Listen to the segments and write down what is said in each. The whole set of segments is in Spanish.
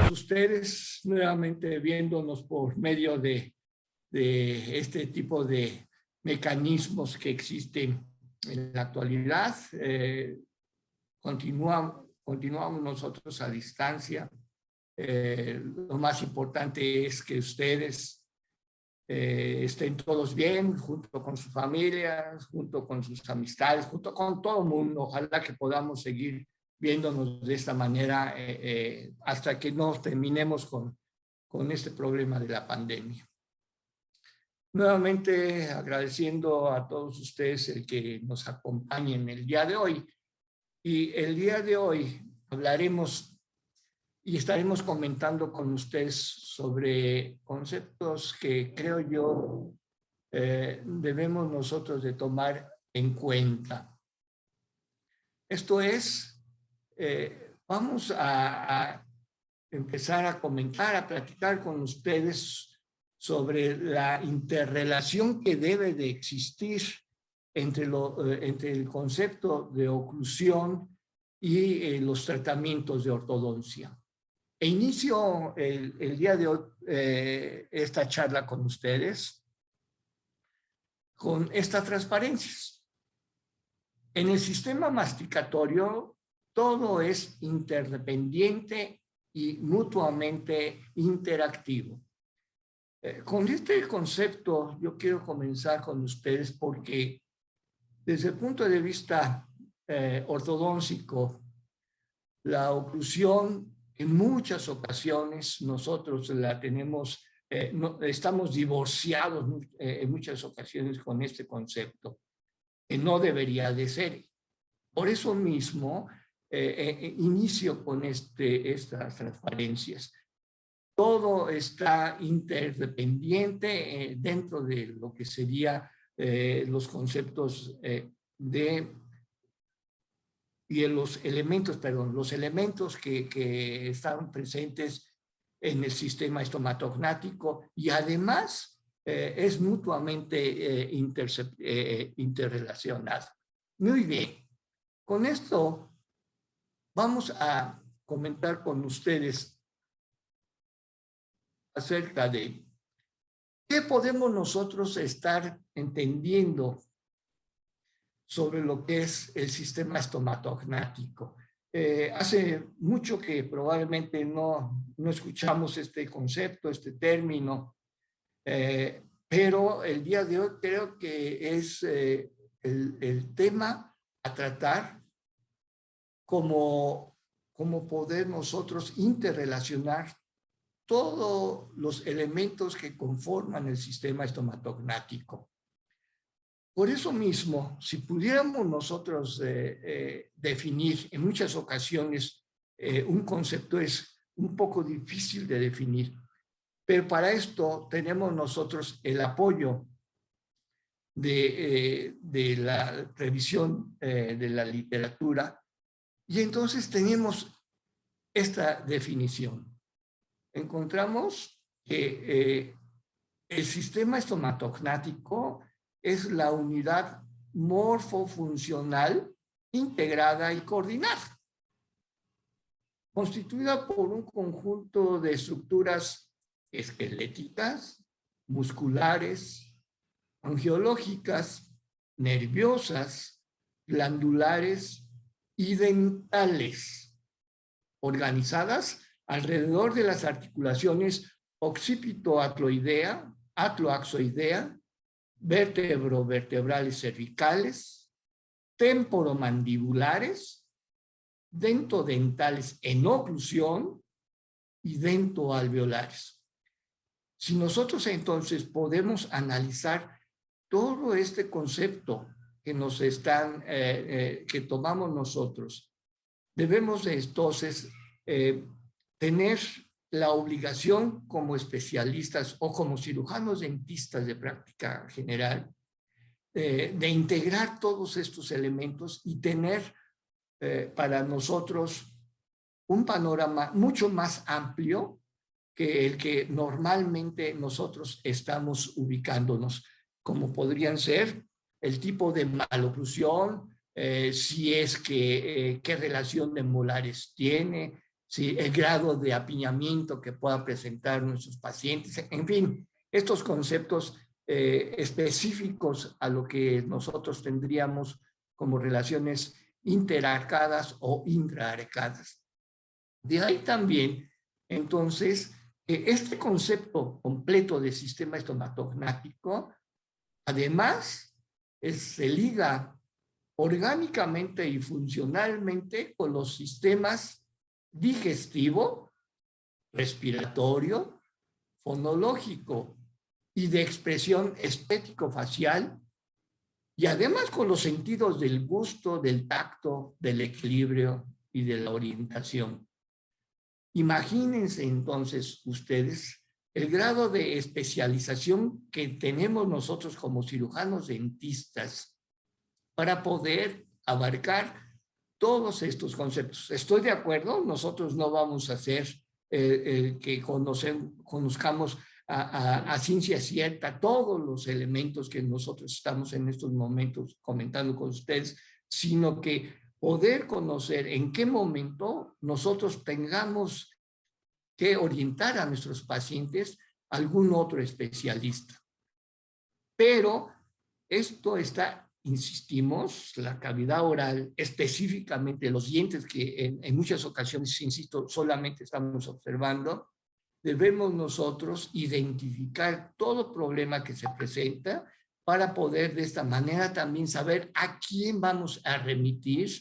todos ustedes nuevamente viéndonos por medio de este tipo de mecanismos que existen en la actualidad. Continuamos nosotros a distancia. Lo más importante es que ustedes estén todos bien, junto con sus familias, junto con sus amistades, junto con todo el mundo. Ojalá que podamos seguir viéndonos de esta manera hasta que nos terminemos con este problema de la pandemia. Nuevamente agradeciendo a todos ustedes el que nos acompañen el día de hoy. Y el día de hoy hablaremos y estaremos comentando con ustedes sobre conceptos que creo yo debemos nosotros de tomar en cuenta. Esto es, vamos a empezar a comentar, a platicar con ustedes sobre la interrelación que debe de existir entre el concepto de oclusión y los tratamientos de ortodoncia. E inicio el día de hoy esta charla con ustedes con estas transparencias. En el sistema masticatorio todo es interdependiente y mutuamente interactivo. Con este concepto yo quiero comenzar con ustedes porque desde el punto de vista ortodóntico, la oclusión en muchas ocasiones nosotros la tenemos, estamos divorciados en muchas ocasiones con este concepto, que no debería de ser. Por eso mismo inicio con estas transparencias. Todo está interdependiente dentro de lo que sería los conceptos y los elementos que están presentes en el sistema estomatognático y además es mutuamente interrelacionado. Muy bien, con esto vamos a comentar con ustedes acerca de qué podemos nosotros estar entendiendo sobre lo que es el sistema estomatognático. Hace mucho que probablemente no escuchamos este concepto, este término, pero el día de hoy creo que es el tema a tratar como poder nosotros interrelacionar todos los elementos que conforman el sistema estomatognático. Por eso mismo, si pudiéramos nosotros definir, en muchas ocasiones un concepto es un poco difícil de definir, pero para esto tenemos nosotros el apoyo de la revisión de la literatura y entonces tenemos esta definición. Encontramos que el sistema estomatognático es la unidad morfofuncional integrada y coordinada, constituida por un conjunto de estructuras esqueléticas, musculares, angiológicas, nerviosas, glandulares y dentales, organizadas alrededor de las articulaciones occipito-atloidea, atloaxoidea, vértebro-vertebrales cervicales, temporomandibulares, dentodentales en oclusión y dentoalveolares. Si nosotros entonces podemos analizar todo este concepto que nos están, que tomamos nosotros, debemos entonces tener la obligación como especialistas o como cirujanos dentistas de práctica general de integrar todos estos elementos y tener para nosotros un panorama mucho más amplio que el que normalmente nosotros estamos ubicándonos, como podrían ser el tipo de maloclusión, si es que qué relación de molares tiene, ¿sí? El grado de apiñamiento que pueda presentar nuestros pacientes, en fin, estos conceptos específicos a lo que nosotros tendríamos como relaciones interarcadas o intraarcadas. De ahí también, entonces, este concepto completo de sistema estomatognático, además, se liga orgánicamente y funcionalmente con los sistemas digestivo, respiratorio, fonológico y de expresión estético-facial, y además con los sentidos del gusto, del tacto, del equilibrio y de la orientación. Imagínense entonces ustedes el grado de especialización que tenemos nosotros como cirujanos dentistas para poder abarcar todos estos conceptos. Estoy de acuerdo, nosotros no vamos a hacer que conozcamos a ciencia cierta todos los elementos que nosotros estamos en estos momentos comentando con ustedes, sino que poder conocer en qué momento nosotros tengamos que orientar a nuestros pacientes a algún otro especialista. Pero esto está, insistimos, la cavidad oral, específicamente los dientes que en muchas ocasiones, insisto, solamente estamos observando, debemos nosotros identificar todo problema que se presenta para poder de esta manera también saber a quién vamos a remitir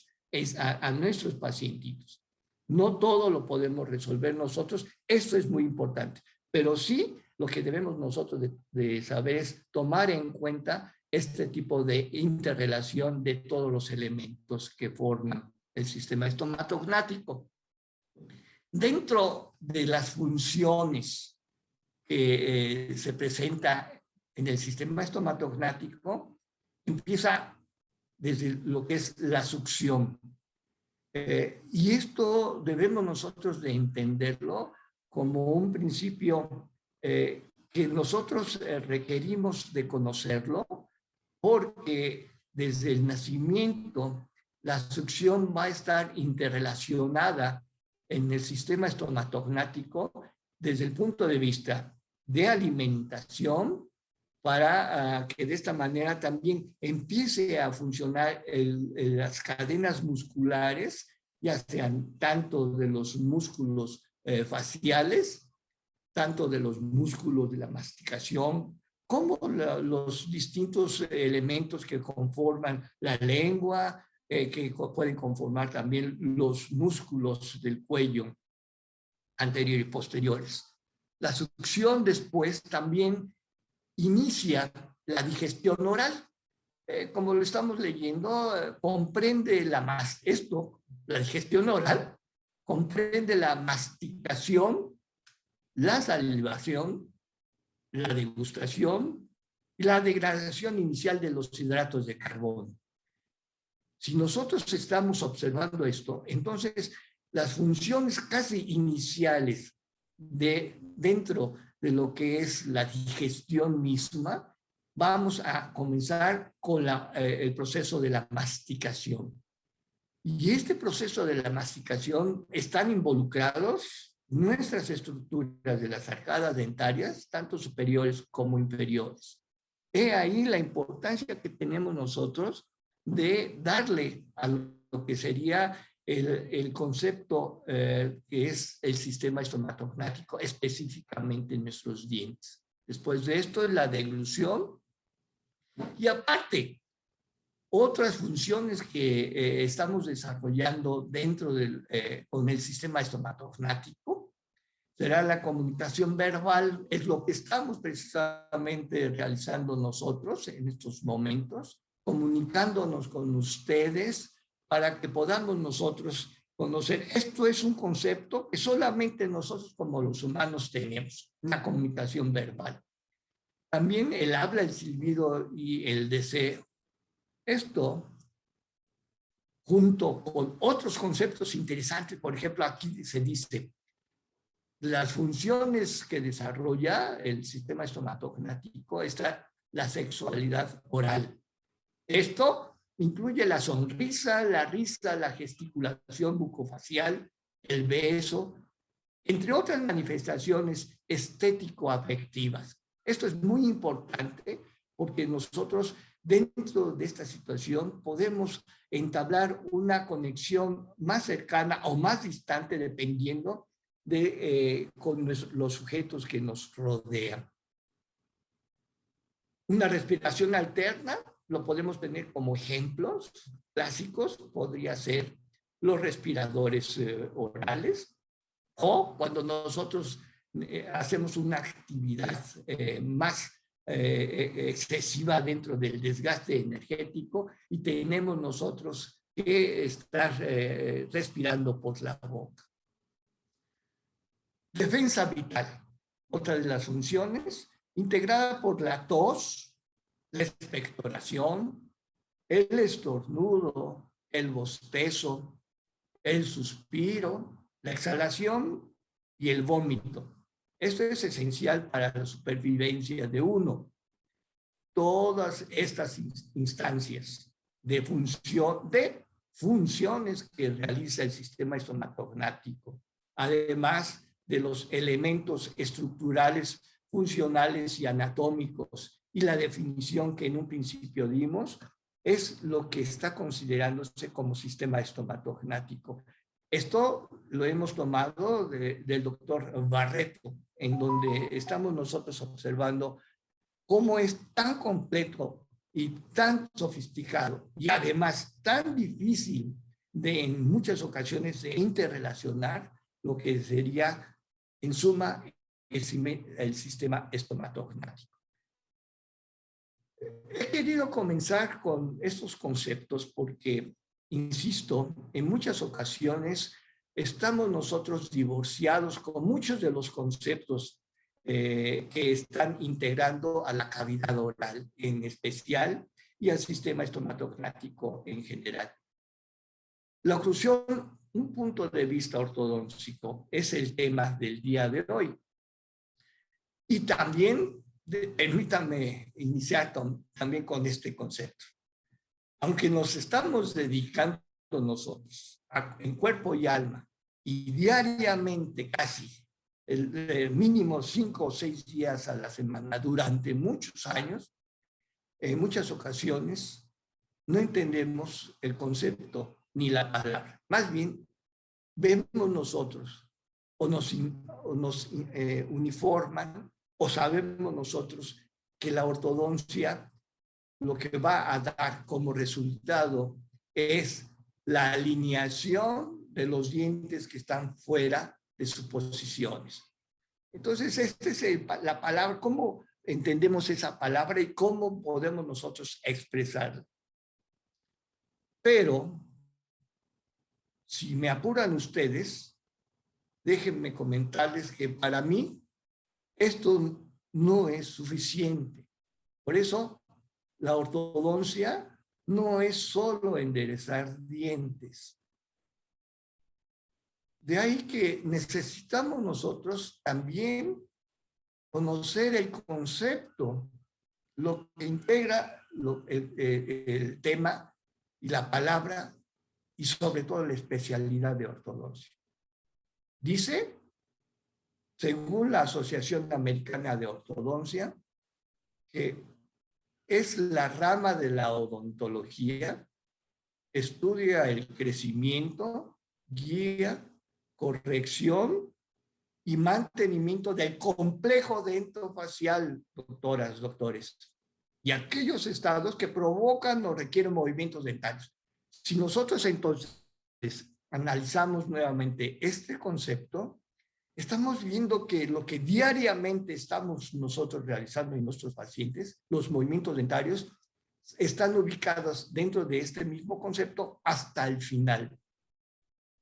a nuestros pacientitos. No todo lo podemos resolver nosotros, esto es muy importante, pero sí lo que debemos nosotros de saber es tomar en cuenta este tipo de interrelación de todos los elementos que forman el sistema estomatognático. Dentro de las funciones que se presenta en el sistema estomatognático, empieza desde lo que es la succión. Y esto debemos nosotros de entenderlo como un principio que nosotros requerimos de conocerlo, porque desde el nacimiento la succión va a estar interrelacionada en el sistema estomatognático desde el punto de vista de alimentación, para que de esta manera también empiece a funcionar las cadenas musculares, ya sean tanto de los músculos faciales, tanto de los músculos de la masticación, como los distintos elementos que conforman la lengua, que pueden conformar también los músculos del cuello anterior y posteriores. La succión después también inicia la digestión oral. Como lo estamos leyendo, comprende la digestión oral, comprende la masticación, la salivación, la degustación y la degradación inicial de los hidratos de carbono. Si nosotros estamos observando esto, entonces las funciones casi iniciales dentro de lo que es la digestión misma, vamos a comenzar con el proceso de la masticación. Y este proceso de la masticación están involucrados nuestras estructuras de las arcadas dentarias, tanto superiores como inferiores. He ahí la importancia que tenemos nosotros de darle a lo que sería el concepto que es el sistema estomatognático, específicamente en nuestros dientes. Después de esto es la deglución y aparte otras funciones que estamos desarrollando dentro con el sistema estomatognático será la comunicación verbal, es lo que estamos precisamente realizando nosotros en estos momentos, comunicándonos con ustedes para que podamos nosotros conocer. Esto es un concepto que solamente nosotros como los humanos tenemos, una comunicación verbal. También el habla, el silbido y el deseo. Esto, junto con otros conceptos interesantes, por ejemplo, aquí se dice, las funciones que desarrolla el sistema estomatognático está la sexualidad oral. Esto incluye la sonrisa, la risa, la gesticulación bucofacial, el beso, entre otras manifestaciones estético-afectivas. Esto es muy importante porque nosotros dentro de esta situación podemos entablar una conexión más cercana o más distante dependiendo de con los sujetos que nos rodean. Una respiración alterna, lo podemos tener como ejemplos clásicos, podría ser los respiradores orales, o cuando nosotros hacemos una actividad más excesiva dentro del desgaste energético y tenemos nosotros que estar respirando por la boca. Defensa vital, otra de las funciones, integrada por la tos, la expectoración, el estornudo, el bostezo, el suspiro, la exhalación y el vómito. Esto es esencial para la supervivencia de uno. Todas estas instancias de funciones que realiza el sistema estomatognático, además de los elementos estructurales, funcionales y anatómicos y la definición que en un principio dimos, es lo que está considerándose como sistema estomatognático. Esto lo hemos tomado del doctor Barreto, en donde estamos nosotros observando cómo es tan completo y tan sofisticado y además tan difícil de en muchas ocasiones de interrelacionar lo que sería en suma el sistema estomatognático. He querido comenzar con estos conceptos porque, insisto, en muchas ocasiones estamos nosotros divorciados con muchos de los conceptos que están integrando a la cavidad oral en especial y al sistema estomatognático en general. La oclusión, un punto de vista ortodóntico, es el tema del día de hoy. Y también, permítanme iniciar también con este concepto. Aunque nos estamos dedicando nosotros en cuerpo y alma y diariamente casi el mínimo 5 o 6 días a la semana durante muchos años, en muchas ocasiones no entendemos el concepto ni la palabra. Más bien, vemos nosotros o nos uniforman o sabemos nosotros que la ortodoncia lo que va a dar como resultado es la alineación de los dientes que están fuera de sus posiciones. Entonces, esta es la palabra, ¿cómo entendemos esa palabra y cómo podemos nosotros expresarla? Pero, si me apuran ustedes, déjenme comentarles que para mí esto no es suficiente. Por eso, la ortodoncia no es solo enderezar dientes. De ahí que necesitamos nosotros también conocer el concepto, lo que integra el tema y la palabra y sobre todo la especialidad de ortodoncia. Dice, según la Asociación Americana de Ortodoncia, que es la rama de la odontología, estudia el crecimiento, guía, corrección y mantenimiento del complejo dentofacial, doctoras, doctores, y aquellos estados que provocan o requieren movimientos dentales. Si nosotros entonces analizamos nuevamente este concepto, estamos viendo que lo que diariamente estamos nosotros realizando en nuestros pacientes, los movimientos dentarios, están ubicados dentro de este mismo concepto hasta el final.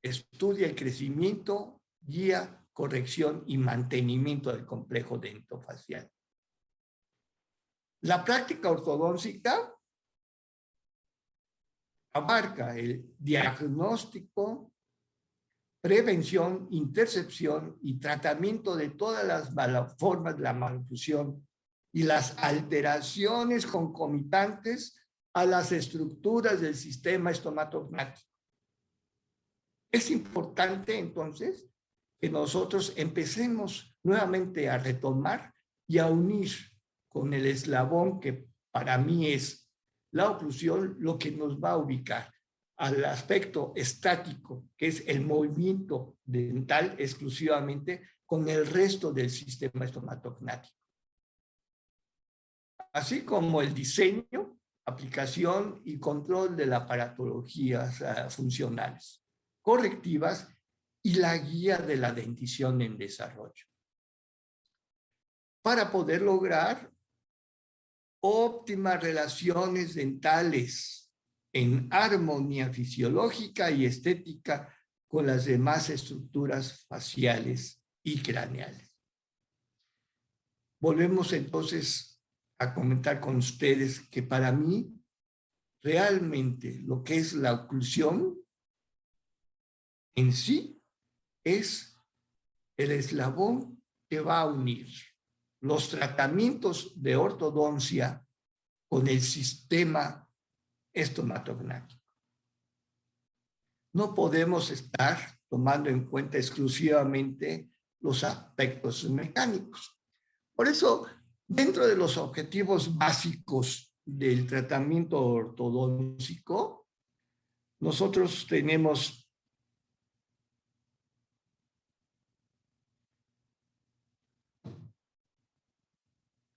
Estudia el crecimiento, guía, corrección y mantenimiento del complejo dentofacial. La práctica ortodóntica abarca el diagnóstico, prevención, intercepción y tratamiento de todas las formas de la maloclusión y las alteraciones concomitantes a las estructuras del sistema estomatognático. Es importante entonces que nosotros empecemos nuevamente a retomar y a unir con el eslabón que para mí es la oclusión, lo que nos va a ubicar al aspecto estático, que es el movimiento dental exclusivamente, con el resto del sistema estomatognático. Así como el diseño, aplicación y control de las aparatologías funcionales, correctivas y la guía de la dentición en desarrollo, para poder lograr óptimas relaciones dentales en armonía fisiológica y estética con las demás estructuras faciales y craneales. Volvemos entonces a comentar con ustedes que para mí realmente lo que es la oclusión en sí es el eslabón que va a unir los tratamientos de ortodoncia con el sistema estomatognático. No podemos estar tomando en cuenta exclusivamente los aspectos mecánicos. Por eso, dentro de los objetivos básicos del tratamiento ortodóntico, nosotros tenemos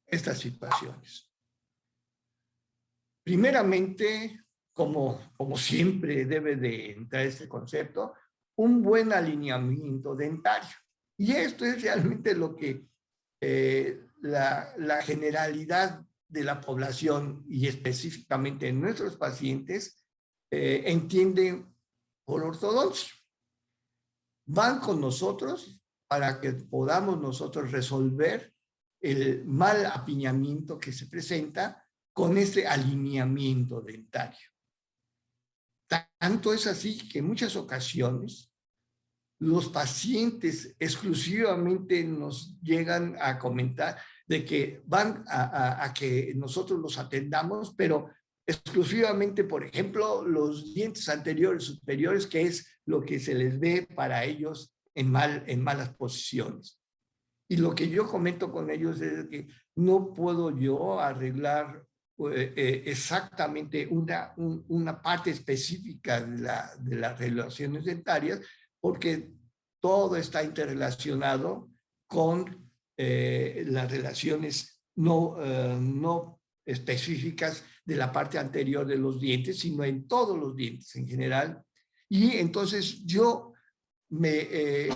estas situaciones. Primeramente, como siempre debe de entrar este concepto, un buen alineamiento dentario. Y esto es realmente lo que la generalidad de la población y específicamente nuestros pacientes entienden por ortodoncia. Van con nosotros para que podamos nosotros resolver el mal apiñamiento que se presenta con ese alineamiento dentario. Tanto es así que en muchas ocasiones los pacientes exclusivamente nos llegan a comentar de que van a que nosotros los atendamos, pero exclusivamente, por ejemplo, los dientes anteriores superiores, que es lo que se les ve para ellos en malas posiciones. Y lo que yo comento con ellos es que no puedo yo arreglar exactamente una parte específica de las relaciones dentarias, porque todo está interrelacionado con las relaciones no específicas de la parte anterior de los dientes, sino en todos los dientes en general. Y entonces yo me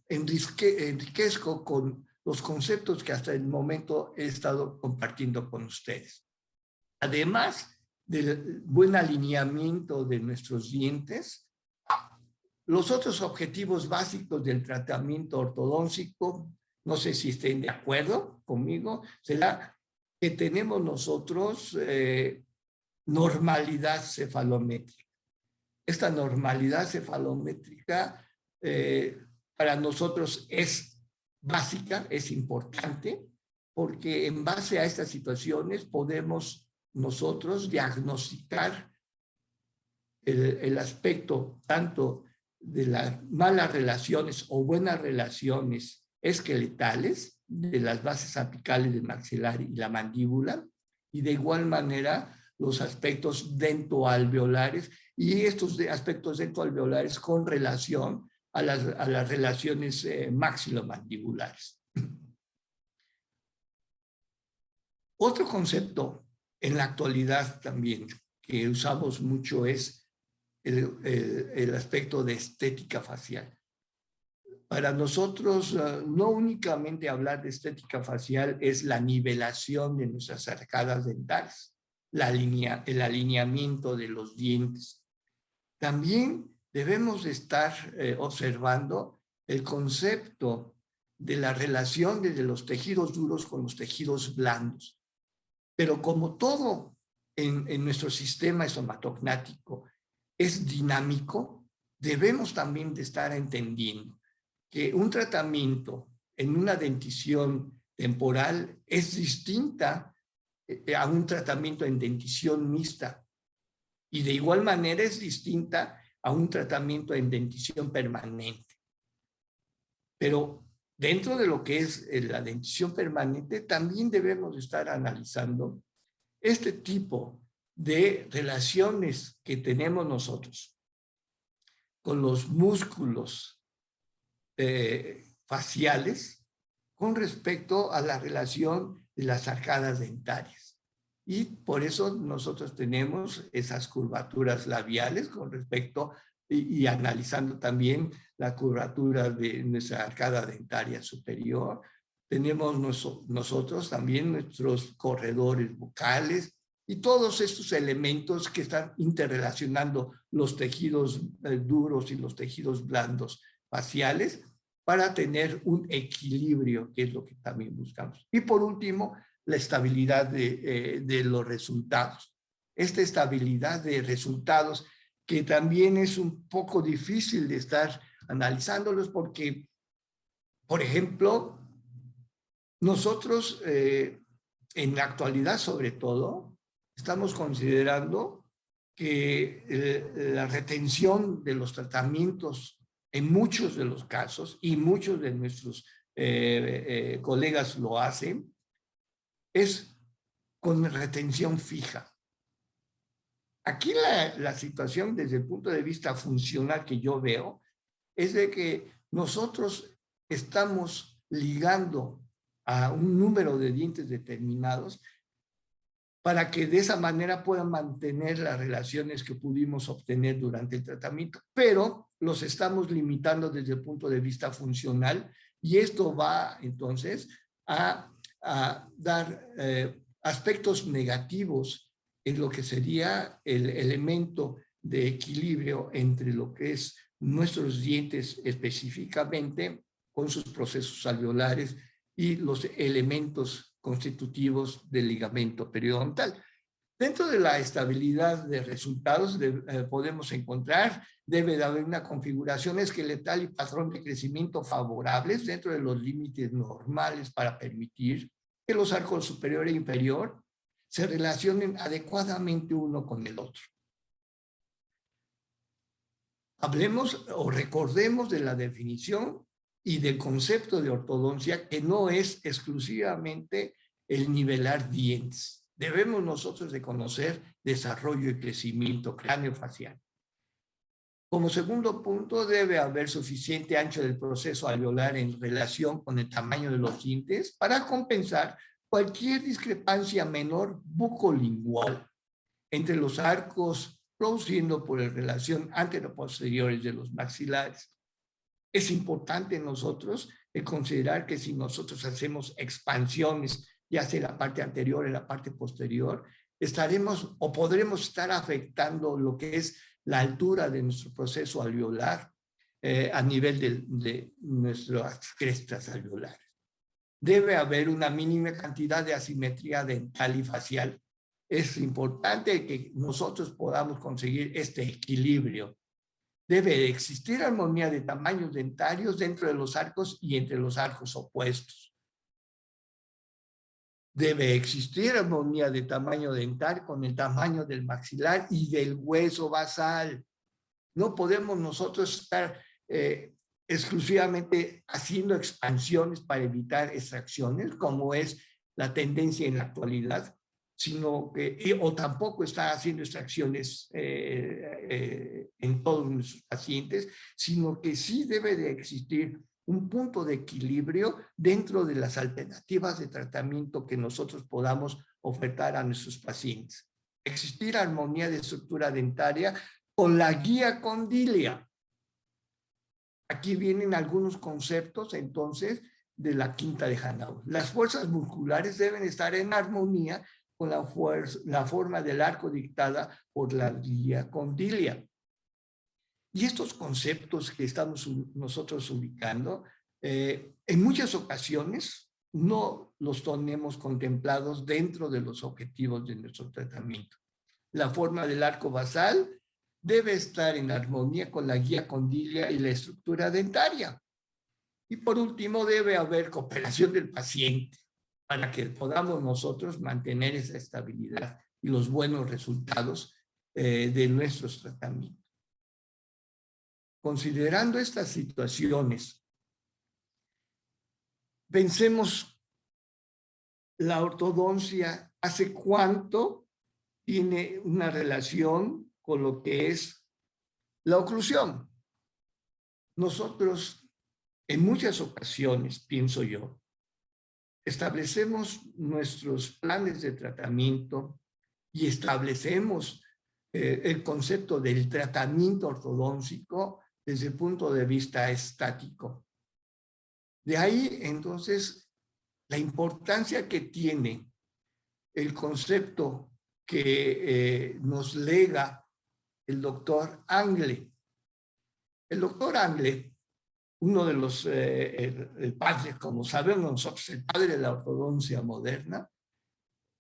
enriquezco con los conceptos que hasta el momento he estado compartiendo con ustedes. Además del buen alineamiento de nuestros dientes, los otros objetivos básicos del tratamiento ortodóntico, no sé si estén de acuerdo conmigo, será que tenemos nosotros normalidad cefalométrica. Esta normalidad cefalométrica para nosotros es básica, es importante, porque en base a estas situaciones podemos nosotros diagnosticar el aspecto tanto de las malas relaciones o buenas relaciones esqueletales de las bases apicales del maxilar y la mandíbula, y de igual manera los aspectos dentoalveolares y estos aspectos dentoalveolares con relación a las relaciones maxilomandibulares. Otro concepto en la actualidad también que usamos mucho es el aspecto de estética facial. Para nosotros, no únicamente hablar de estética facial es la nivelación de nuestras arcadas dentales, el alineamiento de los dientes. También debemos estar observando el concepto de la relación de los tejidos duros con los tejidos blandos. Pero como todo en nuestro sistema estomatognático es dinámico, debemos también de estar entendiendo que un tratamiento en una dentición temporal es distinta a un tratamiento en dentición mixta. Y de igual manera es distinta a un tratamiento en dentición permanente. Pero dentro de lo que es la dentición permanente, también debemos estar analizando este tipo de relaciones que tenemos nosotros con los músculos faciales con respecto a la relación de las arcadas dentarias. Y por eso nosotros tenemos esas curvaturas labiales con respecto y analizando también la curvatura de nuestra arcada dentaria superior. Tenemos nosotros también nuestros corredores bucales y todos estos elementos que están interrelacionando los tejidos duros y los tejidos blandos faciales para tener un equilibrio, que es lo que también buscamos. Y por último, la estabilidad de los resultados. Esta estabilidad de resultados que también es un poco difícil de estar analizándolos porque, por ejemplo, nosotros en la actualidad sobre todo estamos considerando que la retención de los tratamientos en muchos de los casos, y muchos de nuestros colegas lo hacen, es con retención fija. Aquí la situación desde el punto de vista funcional que yo veo es de que nosotros estamos ligando a un número de dientes determinados para que de esa manera puedan mantener las relaciones que pudimos obtener durante el tratamiento, pero los estamos limitando desde el punto de vista funcional y esto va entonces a dar aspectos negativos en lo que sería el elemento de equilibrio entre lo que es nuestros dientes específicamente con sus procesos alveolares y los elementos constitutivos del ligamento periodontal. Dentro de la estabilidad de resultados podemos encontrar, debe de haber una configuración esqueletal y patrón de crecimiento favorables dentro de los límites normales para permitir que los arcos superior e inferior se relacionen adecuadamente uno con el otro. Hablemos o recordemos de la definición y del concepto de ortodoncia, que no es exclusivamente el nivelar dientes. Debemos nosotros de conocer desarrollo y crecimiento craneofacial. Como segundo punto, debe haber suficiente ancho del proceso alveolar en relación con el tamaño de los dientes para compensar cualquier discrepancia menor bucolingual entre los arcos, produciendo por la relación anteroposteriores de los maxilares. Es importante nosotros considerar que si nosotros hacemos expansiones, ya sea en la parte anterior o en la parte posterior, estaremos o podremos estar afectando lo que es la altura de nuestro proceso alveolar a nivel de nuestras crestas alveolares. Debe haber una mínima cantidad de asimetría dental y facial. Es importante que nosotros podamos conseguir este equilibrio. Debe existir armonía de tamaños dentarios dentro de los arcos y entre los arcos opuestos. Debe existir armonía de tamaño dental con el tamaño del maxilar y del hueso basal. No podemos nosotros estar exclusivamente haciendo expansiones para evitar extracciones, como es la tendencia en la actualidad, sino que, o tampoco está haciendo extracciones en todos nuestros pacientes, sino que sí debe de existir un punto de equilibrio dentro de las alternativas de tratamiento que nosotros podamos ofertar a nuestros pacientes. Existir armonía de estructura dentaria con la guía condilia. Aquí vienen algunos conceptos, entonces, de la quinta de Hanau. Las fuerzas musculares deben estar en armonía con la forma del arco dictada por la guía condilia. Y estos conceptos que estamos nosotros ubicando, en muchas ocasiones no los tenemos contemplados dentro de los objetivos de nuestro tratamiento. La forma del arco basal debe estar en armonía con la guía condilia y la estructura dentaria. Y por último, debe haber cooperación del paciente para que podamos nosotros mantener esa estabilidad y los buenos resultados de nuestros tratamientos. considerando estas situaciones, pensemos la ortodoncia, ¿hace cuánto tiene una relación con lo que es la oclusión? Nosotros, en muchas ocasiones, pienso yo, establecemos nuestros planes de tratamiento y establecemos el concepto del tratamiento ortodóntico desde el punto de vista estático. De ahí, entonces, la importancia que tiene el concepto que nos lega el doctor Angle. El doctor Angle, uno de los, el padre, como sabemos nosotros, el padre de la ortodoncia moderna,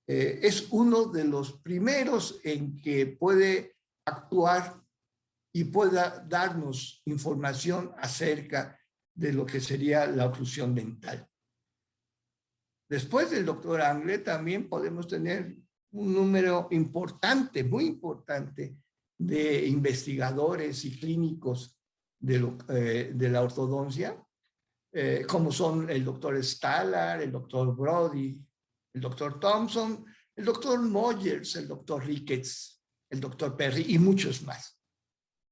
es uno de los primeros en que puede actuar y pueda darnos información acerca de lo que sería la oclusión dental. Después del doctor Angle también podemos tener un número importante, muy importante, de investigadores y clínicos de la ortodoncia, como son el doctor Stalar, el doctor Brody, el doctor Thompson, el doctor Moyers, el doctor Ricketts, el doctor Perry y muchos más.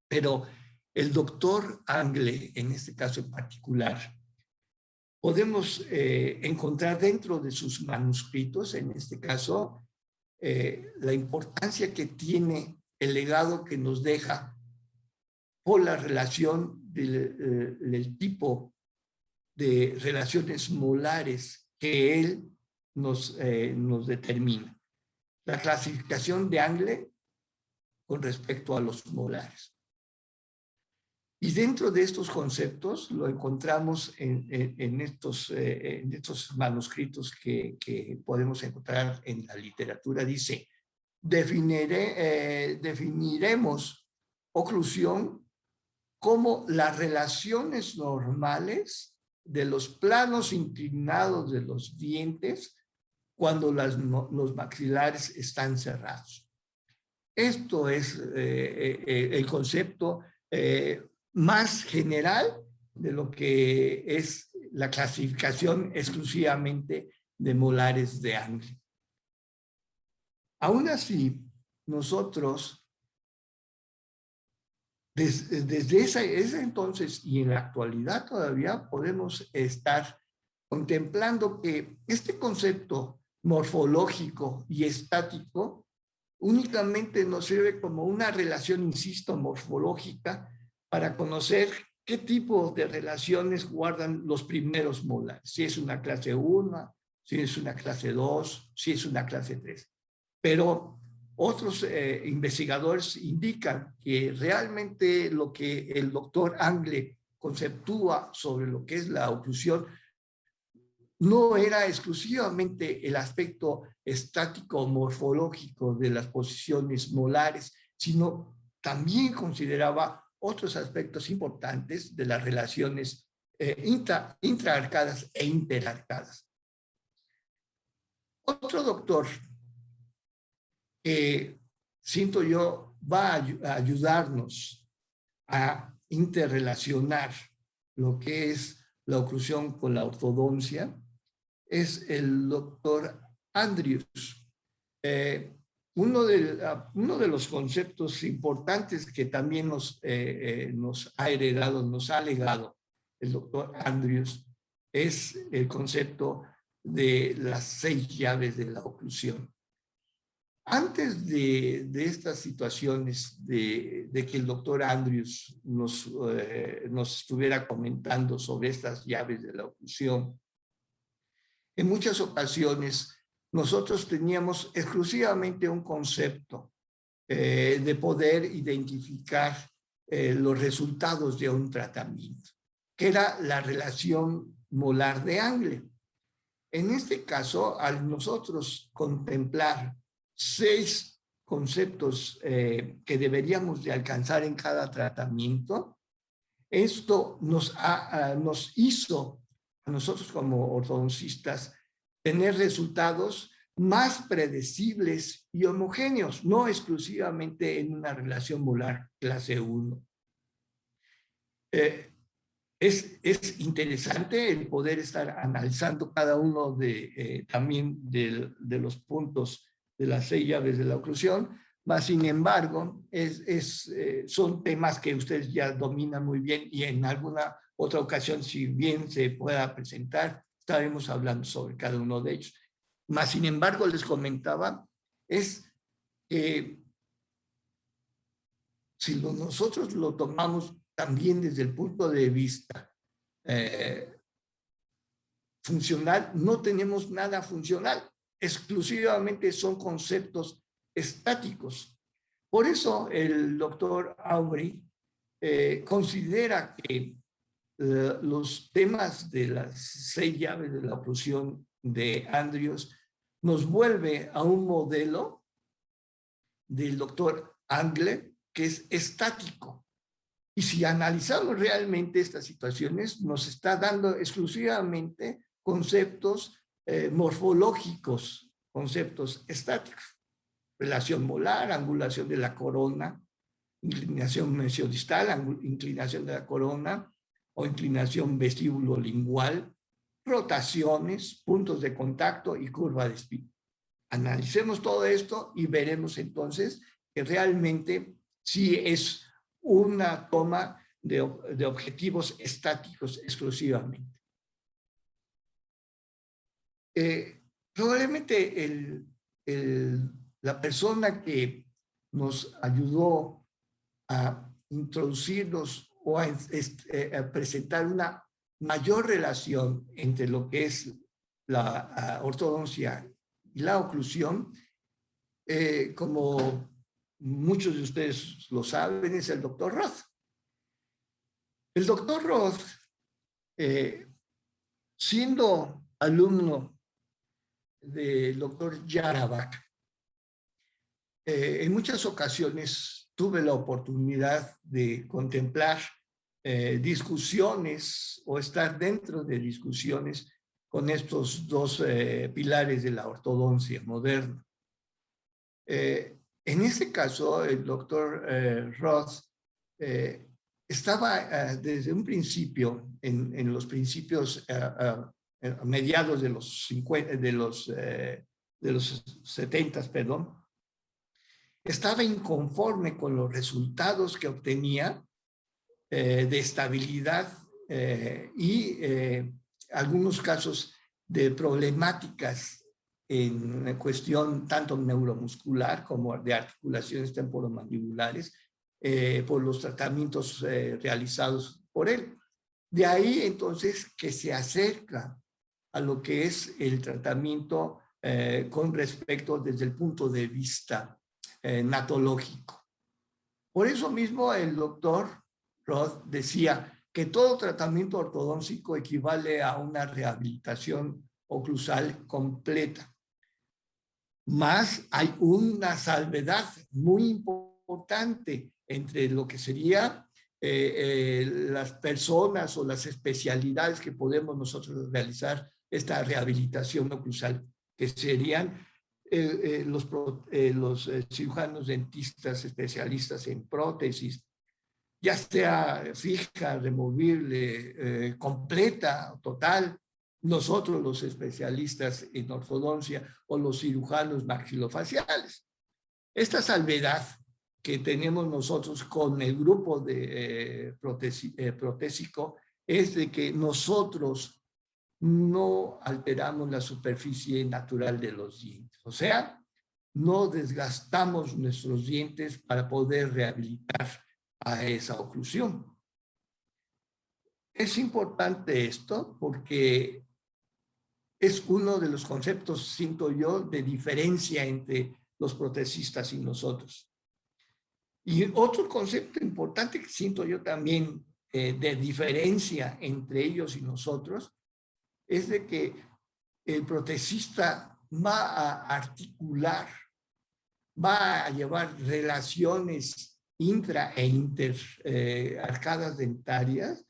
Pero el doctor Angle, en este caso en particular, podemos encontrar dentro de sus manuscritos, en este caso, la importancia que tiene el legado que nos deja por la relación del tipo de relaciones molares que él nos determina. La clasificación de Angle con respecto a los molares. Y dentro de estos conceptos lo encontramos en estos manuscritos que podemos encontrar en la literatura. Dice, definiremos oclusión como las relaciones normales de los planos inclinados de los dientes cuando los maxilares están cerrados. Esto es el concepto más general de lo que es la clasificación exclusivamente de molares de Angle. Aún así, nosotros, desde ese entonces y en la actualidad todavía podemos estar contemplando que este concepto morfológico y estático únicamente nos sirve como una relación, insisto, morfológica para conocer qué tipo de relaciones guardan los primeros molares, si es una clase 1, si es una clase 2, si es una clase 3. Pero otros investigadores indican que realmente lo que el doctor Angle conceptúa sobre lo que es la oclusión no era exclusivamente el aspecto estático morfológico de las posiciones molares, sino también consideraba otros aspectos importantes de las relaciones intraarcadas e interarcadas. Otro doctor que siento yo va a ayudarnos a interrelacionar lo que es la oclusión con la ortodoncia es el doctor Andrews. Uno de los conceptos importantes que también nos ha heredado, nos ha legado el doctor Andrews es el concepto de las 6 llaves de la oclusión. Antes de estas situaciones de que el doctor Andrews nos estuviera comentando sobre estas llaves de la oclusión, en muchas ocasiones nosotros teníamos exclusivamente un concepto de poder identificar los resultados de un tratamiento, que era la relación molar de Angle. En este caso, al nosotros contemplar 6 conceptos que deberíamos de alcanzar en cada tratamiento, esto nos hizo a nosotros como ortodoncistas tener resultados más predecibles y homogéneos, no exclusivamente en una relación molar clase 1. Es interesante el poder estar analizando cada uno también de los puntos de las 6 llaves de la oclusión, mas sin embargo son temas que ustedes ya dominan muy bien y en alguna otra ocasión, si bien se pueda presentar, estaremos hablando sobre cada uno de ellos. Mas sin embargo, les comentaba, es que si nosotros lo tomamos también desde el punto de vista funcional, no tenemos nada funcional. Exclusivamente son conceptos estáticos. Por eso el doctor Aubry considera que los temas de las 6 llaves de la oclusión de Andrews nos vuelve a un modelo del doctor Angle que es estático. Y si analizamos realmente estas situaciones, nos está dando exclusivamente conceptos morfológicos, conceptos estáticos. Relación molar, angulación de la corona, inclinación mesiodistal, inclinación de la corona o inclinación vestíbulo-lingual, rotaciones, puntos de contacto y curva de espina. Analicemos todo esto y veremos entonces que realmente sí es una toma de objetivos estáticos exclusivamente. Probablemente la persona que nos ayudó a introducirnos o a presentar una mayor relación entre lo que es la ortodoncia y la oclusión, como muchos de ustedes lo saben, es el doctor Roth. El doctor Roth, siendo alumno del doctor Yarabak, en muchas ocasiones tuve la oportunidad de contemplar discusiones o estar dentro de discusiones con estos dos pilares de la ortodoncia moderna. En ese caso, el doctor Roth estaba desde un principio, en los principios mediados de los 50, de los 70, perdón, estaba inconforme con los resultados que obtenía de estabilidad y algunos casos de problemáticas en cuestión tanto neuromuscular como de articulaciones temporomandibulares por los tratamientos realizados por él. De ahí entonces que se acerca a lo que es el tratamiento con respecto desde el punto de vista natológico. Por eso mismo el doctor Roth decía que todo tratamiento ortodóntico equivale a una rehabilitación oclusal completa. Más hay una salvedad muy importante entre lo que sería las personas o las especialidades que podemos nosotros realizar esta rehabilitación oclusal, que serían los cirujanos dentistas especialistas en prótesis, ya sea fija, removible, completa, total, nosotros los especialistas en ortodoncia o los cirujanos maxilofaciales. Esta salvedad que tenemos nosotros con el grupo de protésico es de que nosotros no alteramos la superficie natural de los dientes. O sea, no desgastamos nuestros dientes para poder rehabilitar a esa oclusión. Es importante esto porque es uno de los conceptos, siento yo, de diferencia entre los protesistas y nosotros. Y otro concepto importante que siento yo también de diferencia entre ellos y nosotros es de que el protesista va a articular, va a llevar relaciones intra e inter arcadas dentarias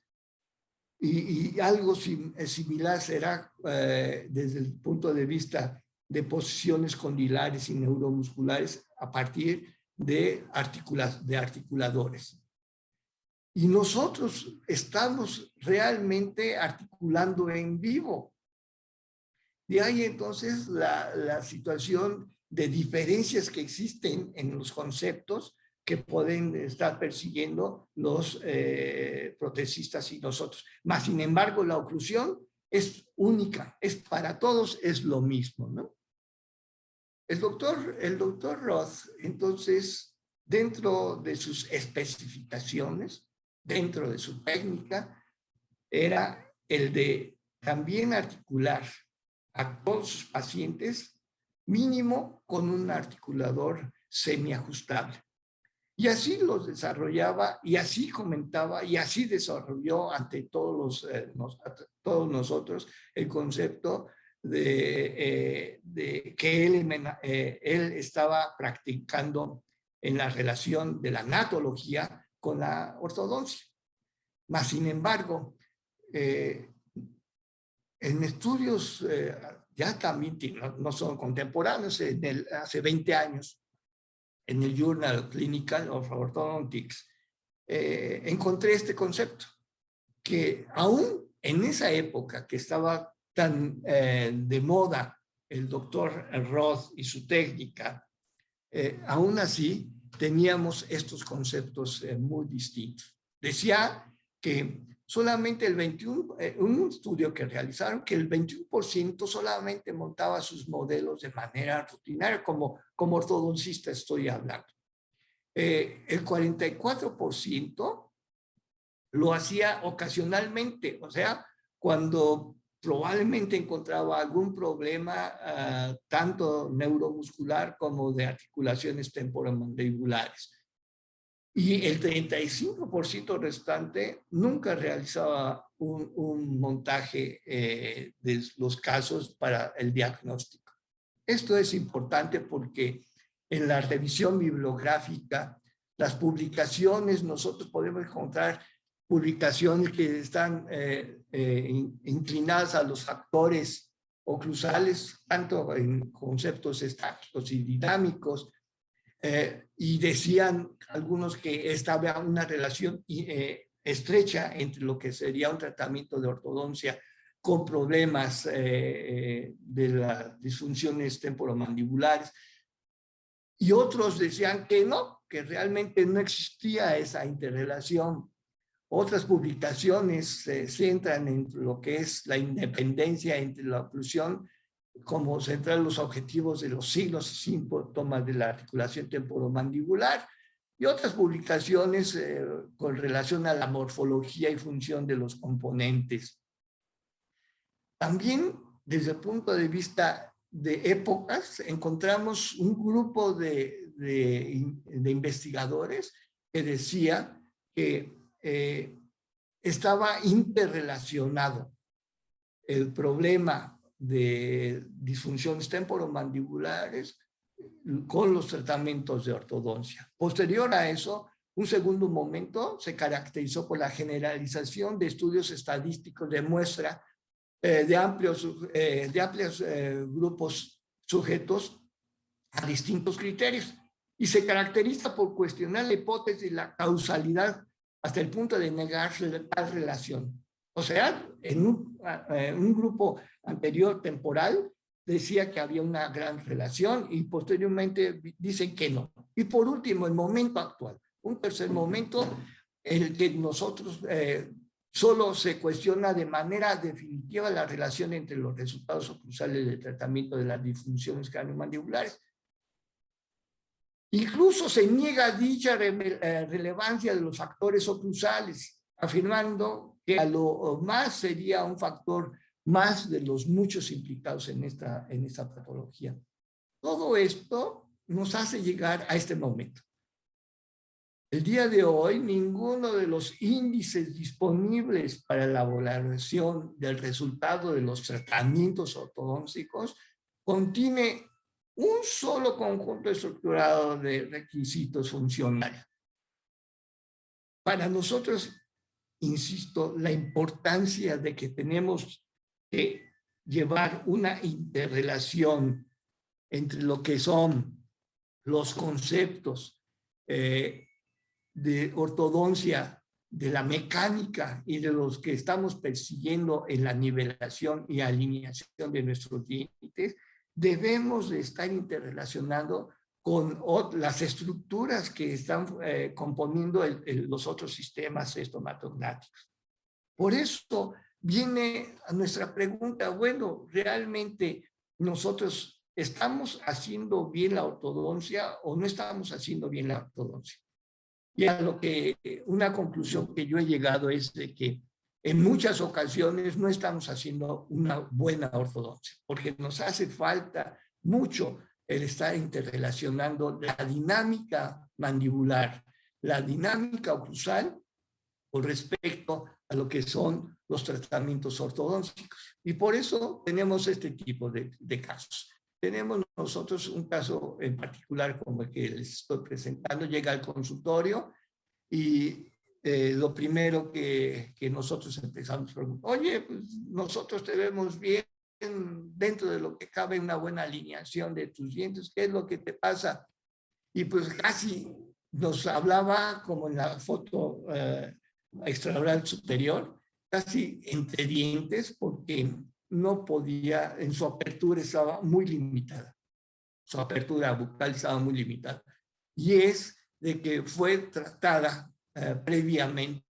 y algo similar será desde el punto de vista de posiciones condilares y neuromusculares a partir de articuladores. Y nosotros estamos realmente articulando en vivo. De ahí entonces la situación de diferencias que existen en los conceptos que pueden estar persiguiendo los protesistas y nosotros. Mas, sin embargo, la oclusión es única, es para todos, es lo mismo, ¿no? El doctor Roth, entonces, dentro de sus especificaciones, dentro de su técnica, era el de también articular a todos sus pacientes mínimo con un articulador semiajustable. Y así los desarrollaba, y así comentaba, y así desarrolló ante todos nosotros el concepto de que él estaba practicando en la relación de la natología con la ortodoncia. Mas, sin embargo, en estudios ya también no son contemporáneos, hace 20 años, en el Journal Clinical of Orthodontics, encontré este concepto, que aún en esa época que estaba tan de moda el doctor Roth y su técnica, aún así teníamos estos conceptos muy distintos. Decía que solamente el 21%, un estudio que realizaron, que el 21% solamente montaba sus modelos de manera rutinaria, como ortodoncista estoy hablando. El 44% lo hacía ocasionalmente, o sea, cuando probablemente encontraba algún problema tanto neuromuscular como de articulaciones temporomandibulares. Y el 35% restante nunca realizaba un montaje de los casos para el diagnóstico. Esto es importante porque en la revisión bibliográfica, las publicaciones, nosotros podemos encontrar publicaciones que están inclinadas a los factores oclusales, tanto en conceptos estáticos y dinámicos, y decían algunos que estaba una relación estrecha entre lo que sería un tratamiento de ortodoncia con problemas de las disfunciones temporomandibulares. Y otros decían que no, que realmente no existía esa interrelación. Otras publicaciones se centran en lo que es la independencia entre la oclusión como centrar los objetivos de los signos y síntomas de la articulación temporomandibular, y otras publicaciones con relación a la morfología y función de los componentes. También, desde el punto de vista de épocas, encontramos un grupo de investigadores que decía que estaba interrelacionado el problema de disfunciones temporomandibulares con los tratamientos de ortodoncia. Posterior a eso, un segundo momento se caracterizó por la generalización de estudios estadísticos de muestra de amplios grupos sujetos a distintos criterios, y se caracteriza por cuestionar la hipótesis de la causalidad hasta el punto de negar tal relación. O sea, en un grupo anterior temporal decía que había una gran relación y posteriormente dicen que no. Y por último, el momento actual, un tercer momento en el que nosotros solo se cuestiona de manera definitiva la relación entre los resultados oclusales del tratamiento de las disfunciones craniomandibulares. Incluso se niega dicha relevancia de los factores oclusales, afirmando que a lo más sería un factor más de los muchos implicados en esta patología. Todo esto nos hace llegar a este momento. El día de hoy, ninguno de los índices disponibles para la evaluación del resultado de los tratamientos ortodónticos contiene un solo conjunto estructurado de requisitos funcionales. Para nosotros, insisto, la importancia de que tenemos que llevar una interrelación entre lo que son los conceptos de ortodoncia de la mecánica y de los que estamos persiguiendo en la nivelación y alineación de nuestros dientes, debemos de estar interrelacionando con las estructuras que están componiendo los otros sistemas estomatognáticos. Por eso viene a nuestra pregunta, bueno, ¿realmente nosotros estamos haciendo bien la ortodoncia o no estamos haciendo bien la ortodoncia? Y a lo que una conclusión que yo he llegado es de que en muchas ocasiones no estamos haciendo una buena ortodoncia, porque nos hace falta mucho el estar interrelacionando la dinámica mandibular, la dinámica oclusal con respecto a lo que son los tratamientos ortodónticos. Y por eso tenemos este tipo de casos. Tenemos nosotros un caso en particular como el que les estoy presentando, llega al consultorio y lo primero que nosotros empezamos a preguntar, oye, pues nosotros te vemos bien dentro de lo que cabe una buena alineación de tus dientes, ¿qué es lo que te pasa? Y pues casi nos hablaba como en la foto extraoral superior, casi entre dientes, porque no podía, en su apertura estaba muy limitada. Su apertura bucal estaba muy limitada. Y es de que fue tratada previamente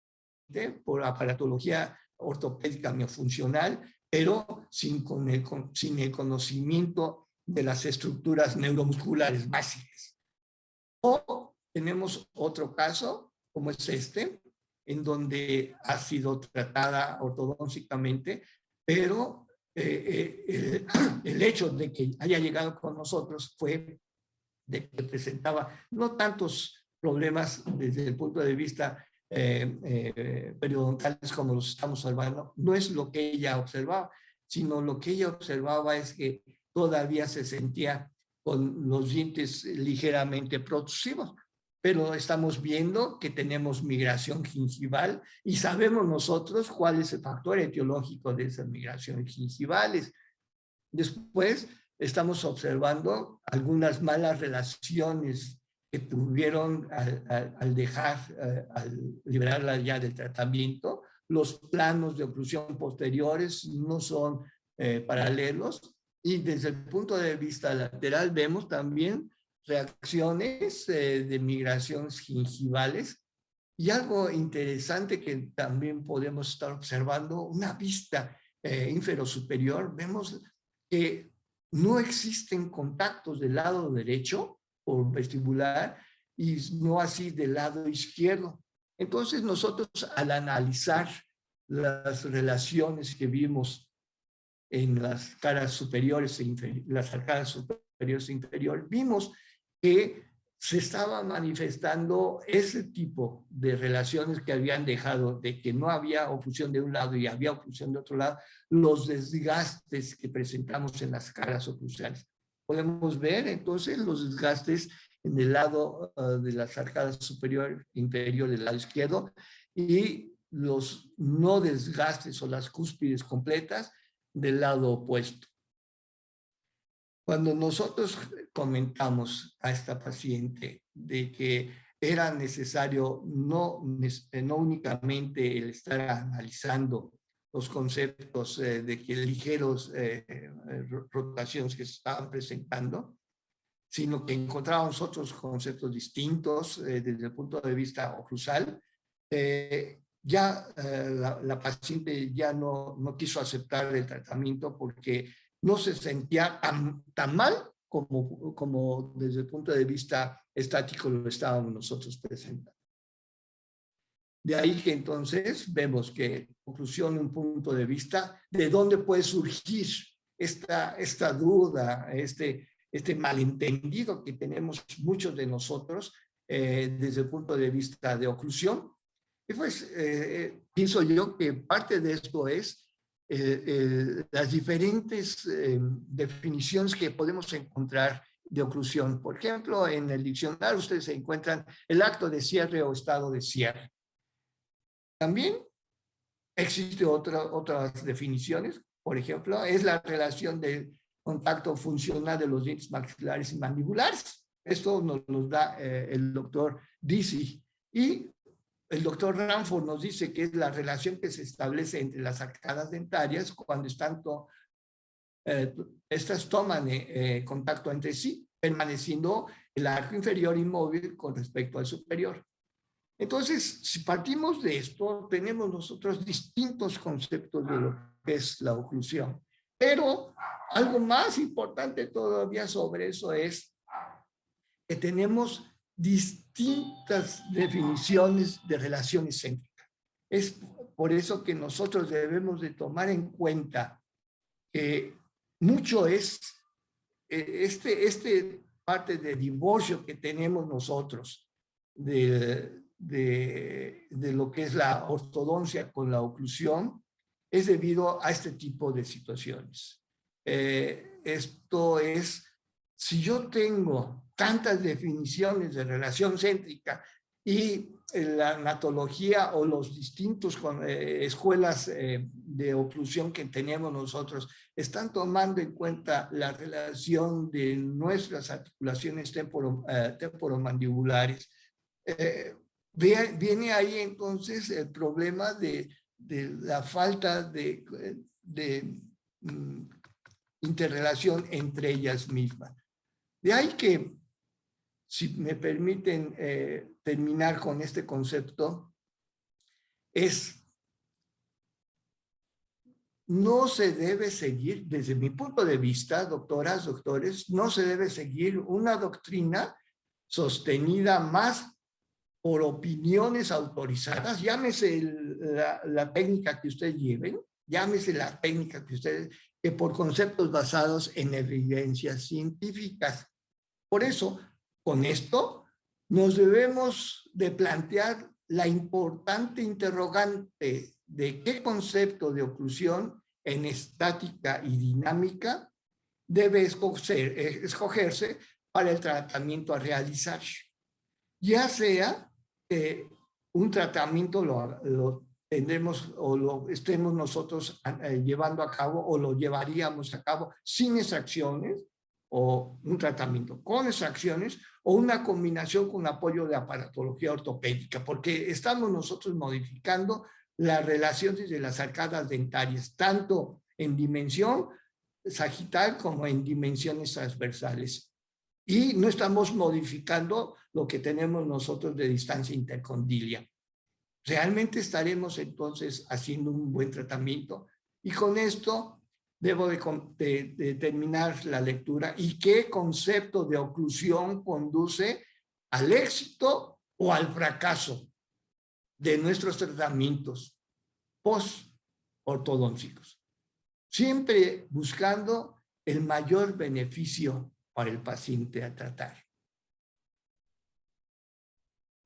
por aparatología ortopédica miofuncional, pero sin el conocimiento de las estructuras neuromusculares básicas. O tenemos otro caso, como es este, en donde ha sido tratada ortodóncicamente, pero el hecho de que haya llegado con nosotros fue de que presentaba no tantos problemas desde el punto de vista periodontales como los estamos observando, no es lo que ella observaba, sino lo que ella observaba es que todavía se sentía con los dientes ligeramente protrusivos, pero estamos viendo que tenemos migración gingival y sabemos nosotros cuál es el factor etiológico de esas migraciones gingivales. Después estamos observando algunas malas relaciones que tuvieron al dejar, al liberarla ya del tratamiento. Los planos de oclusión posteriores no son paralelos y desde el punto de vista lateral vemos también reacciones de migraciones gingivales y algo interesante que también podemos estar observando, una vista infero-superior, vemos que no existen contactos del lado derecho por vestibular y no así del lado izquierdo. Entonces nosotros al analizar las relaciones que vimos en las caras superiores las arcadas superiores e inferiores, vimos que se estaba manifestando ese tipo de relaciones que habían dejado de que no había oclusión de un lado y había oclusión de otro lado, los desgastes que presentamos en las caras oclusales. Podemos ver entonces los desgastes en el lado de las arcadas superior e inferior del lado izquierdo y los no desgastes o las cúspides completas del lado opuesto. Cuando nosotros comentamos a esta paciente de que era necesario no únicamente el estar analizando los conceptos de que ligeros rotaciones que se estaban presentando, sino que encontrábamos otros conceptos distintos desde el punto de vista oclusal, la paciente ya no quiso aceptar el tratamiento porque no se sentía tan mal como desde el punto de vista estático lo estábamos nosotros presentando. De ahí que entonces vemos que, conclusión, un punto de vista de dónde puede surgir esta duda, este malentendido que tenemos muchos de nosotros desde el punto de vista de oclusión. Y pues pienso yo que parte de esto es las diferentes definiciones que podemos encontrar de oclusión. Por ejemplo, en el diccionario ustedes encuentran el acto de cierre o estado de cierre. También existen otras definiciones. Por ejemplo, es la relación de contacto funcional de los dientes maxilares y mandibulares. Esto nos da el doctor Dizzy. Y el doctor Ranford nos dice que es la relación que se establece entre las arcadas dentarias cuando estas toman contacto entre sí, permaneciendo el arco inferior inmóvil con respecto al superior. Entonces, si partimos de esto, tenemos nosotros distintos conceptos de lo que es la oclusión. Pero algo más importante todavía sobre eso es que tenemos distintas definiciones de relación céntrica. Es por eso que nosotros debemos de tomar en cuenta que mucho es este parte de divorcio que tenemos nosotros de lo que es la ortodoncia con la oclusión, es debido a este tipo de situaciones. Esto es, si yo tengo tantas definiciones de relación céntrica y la anatología o los distintos escuelas de oclusión que tenemos nosotros están tomando en cuenta la relación de nuestras articulaciones temporomandibulares, viene ahí entonces el problema de la falta de interrelación entre ellas mismas. De ahí que, si me permiten terminar con este concepto, no se debe seguir, desde mi punto de vista, doctoras, doctores, no se debe seguir una doctrina sostenida más por opiniones autorizadas, llámese la técnica que ustedes lleven, llámese la técnica que ustedes, que por conceptos basados en evidencias científicas. Por eso, con esto, nos debemos de plantear la importante interrogante de qué concepto de oclusión en estática y dinámica debe escogerse para el tratamiento a realizar. Ya sea que un tratamiento lo tendremos o lo estemos nosotros llevando a cabo o lo llevaríamos a cabo sin extracciones, o un tratamiento con extracciones, o una combinación con apoyo de aparatología ortopédica, porque estamos nosotros modificando las relaciones de las arcadas dentarias, tanto en dimensión sagital como en dimensiones transversales. Y no estamos modificando lo que tenemos nosotros de distancia intercondilia. Realmente estaremos entonces haciendo un buen tratamiento. Y con esto debo de terminar la lectura. ¿Y qué concepto de oclusión conduce al éxito o al fracaso de nuestros tratamientos post-ortodónticos? Siempre buscando el mayor beneficio para el paciente a tratar.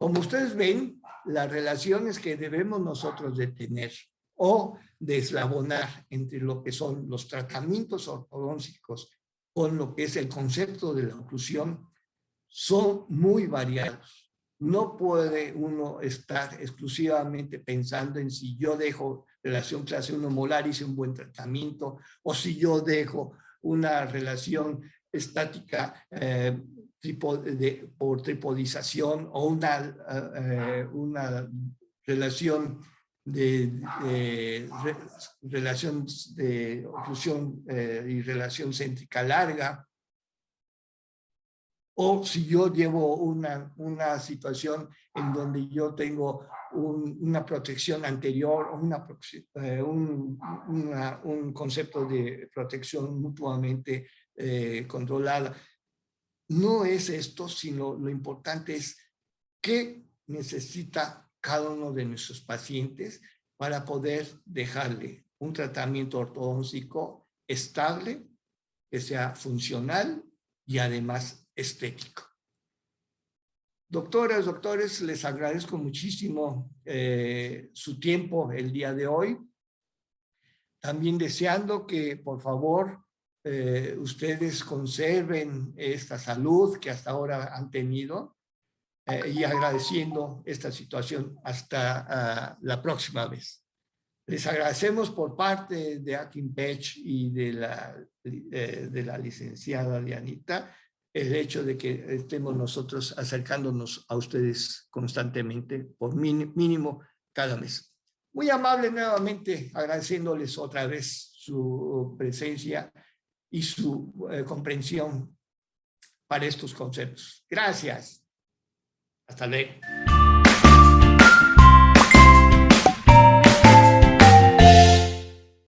Como ustedes ven, las relaciones que debemos nosotros de tener o deslabonar entre lo que son los tratamientos ortodónticos con lo que es el concepto de la oclusión son muy variados. No puede uno estar exclusivamente pensando en si yo dejo relación clase 1 molar, hice un buen tratamiento, o si yo dejo una relación estática por tripodización, o una relación relación de oclusión y relación céntrica larga, o si yo llevo una situación en donde yo tengo una protección anterior o un concepto de protección mutuamente controlada. No es esto, sino lo importante es qué necesita cada uno de nuestros pacientes para poder dejarle un tratamiento ortodóntico estable, que sea funcional y además estético. Doctoras, doctores, les agradezco muchísimo su tiempo el día de hoy. También deseando que, por favor, ustedes conserven esta salud que hasta ahora han tenido y agradeciendo esta situación hasta la próxima vez. Les agradecemos por parte de Akinpech y de la licenciada Dianita el hecho de que estemos nosotros acercándonos a ustedes constantemente, por mínimo cada mes. Muy amable nuevamente, agradeciéndoles otra vez su presencia y su comprensión para estos conceptos. Gracias. Hasta luego.